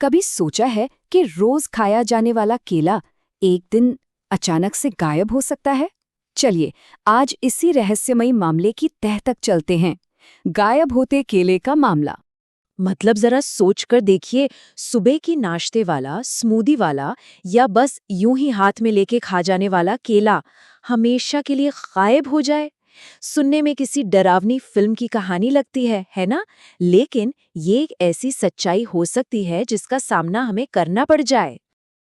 कभी सोचा है कि रोज खाया जाने वाला केला एक दिन अचानक से गायब हो सकता है? चलिए, आज इसी रहस्यमयी मामले की तह तक चलते हैं। गायब होते केले का मामला। मतलब जरा सोच कर देखिए, सुबह की नाश्ते वाला, स्मूदी वाला या बस यूं ही हाथ में लेके खा जाने वाला केला हमेशा के लिए गायब हो जाए। सुनने में किसी डरावनी फिल्म की कहानी लगती है ना? लेकिन ये एक ऐसी सच्चाई हो सकती है जिसका सामना हमें करना पड़ जाए।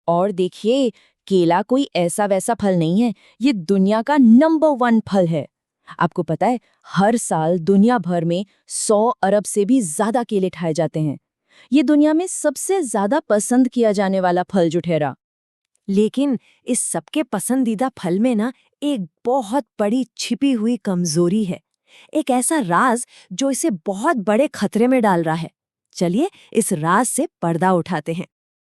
और देखिए, केला कोई ऐसा वैसा फल नहीं है, ये दुनिया का नंबर 1 फल है। आपको पता है, हर साल दुनिया भर में 100 अरब से भी ज्यादा केले खाए जाते हैं। ये दुनिया में सबसे ज्यादा पसंद किया जाने वाला फल जो ठहरा। लेकिन इस सबके पसंदीदा फल में ना एक बहुत बड़ी छिपी हुई कमजोरी है, एक ऐसा राज जो इसे बहुत बड़े खतरे में डाल रहा है। चलिए इस राज से पर्दा उठाते हैं।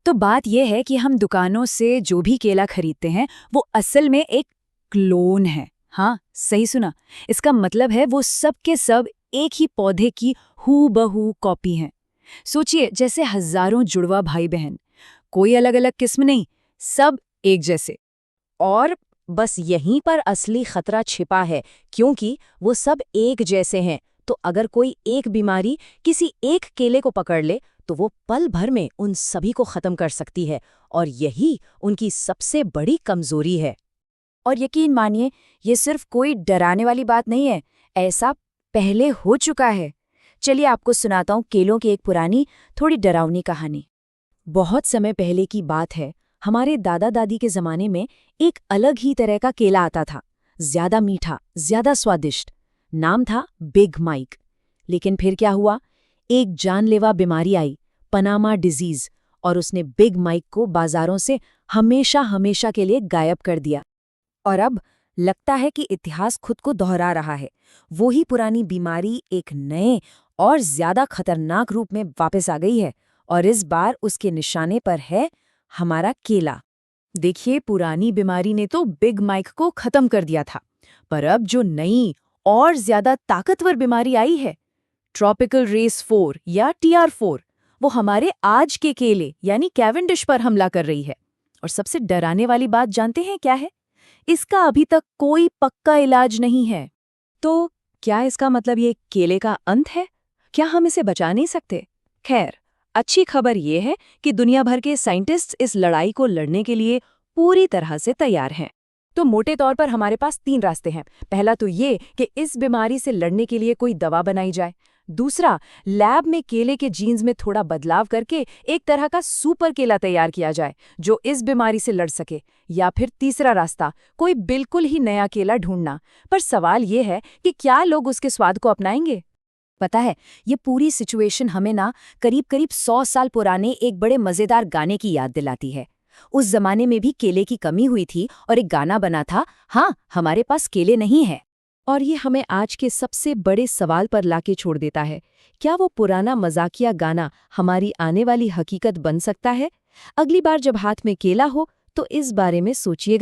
तो बात यह है कि हम दुकानों से जो भी केला खरीदते हैं वो असल में एक क्लोन है। हाँ, सही सुना। इसका मतलब है वो सब के सब एक ही पौधे की हूबहू कॉपी हैं। सोचिए, जैसे हजारों जुड़वा भाई बहन, कोई अलग अलग किस्म नहीं, सब एक जैसे। और बस यहीं पर असली खतरा छिपा है, क्योंकि वो सब एक जैसे हैं। तो अगर कोई एक बीमारी किसी एक केले को पकड़ ले तो वो पल भर में उन सभी को खत्म कर सकती है, और यही उनकी सबसे बड़ी कमजोरी है। और यकीन मानिए, ये सिर्फ कोई डराने वाली बात नहीं है, ऐसा पहले हो चुका है। चलिए आपको सुनाता हूँ केलों की एक पुरानी, थोड़ी डरावनी कहानी। बहुत समय पहले की बात है। हमारे दादा दादी के जमाने में एक अलग ही तरह का केला आता था, ज्यादा मीठा, ज्यादा स्वादिष्ट। नाम था बिग माइक। लेकिन फिर क्या हुआ? एक जानलेवा बीमारी आई, पनामा डिजीज, और उसने बिग माइक को बाजारों से हमेशा हमेशा के लिए गायब कर दिया। और अब लगता है कि इतिहास खुद को दोहरा रहा है। वो ही पुरानी बीमारी एक नए और ज्यादा खतरनाक रूप में वापस आ गई है, और इस बार उसके निशाने पर है हमारा केला। देखिए, पुरानी बीमारी ने तो बिग माइक को खत्म कर दिया था, पर अब जो नई और ज्यादा ताकतवर बीमारी आई है, ट्रॉपिकल रेस 4 या TR4, वो हमारे आज के केले यानी कैवेंडिश पर हमला कर रही है। और सबसे डराने वाली बात जानते हैं क्या है? इसका अभी तक कोई पक्का इलाज नहीं है। तो क्या इसका मतलब ये केले का अंत है? क्या हम इसे बचा नहीं सकते? खैर, अच्छी खबर ये है कि दुनिया भर के साइंटिस्ट्स इस लड़ाई को लड़ने के लिए पूरी तरह से तैयार हैं। तो मोटे तौर पर हमारे पास 3 रास्ते हैं। पहला तो ये कि इस बीमारी से लड़ने के लिए कोई दवा बनाई जाए। दूसरा, लैब में केले के जीन्स में थोड़ा बदलाव करके एक तरह का सुपर केला तैयार किया जाए जो इस बीमारी से लड़ सके। या फिर तीसरा रास्ता, कोई बिल्कुल ही नया केला ढूंढना। पर सवाल ये है कि क्या लोग उसके स्वाद को अपनाएंगे? पता है, ये पूरी सिचुएशन हमें ना करीब करीब 100 साल पुराने एक बड़े मजेदार गाने की याद दिलाती है। उस जमाने में भी केले की कमी हुई थी और एक गाना बना था, हाँ, हमारे पास केले नहीं है। और ये हमें आज के सबसे बड़े सवाल पर लाके छोड़ देता है, क्या वो पुराना मजाकिया गाना हमारी आने वाली हकीकत बन सकता है? अगली बार जब हाथ में केला हो तो इस बारे में सोचिएगा।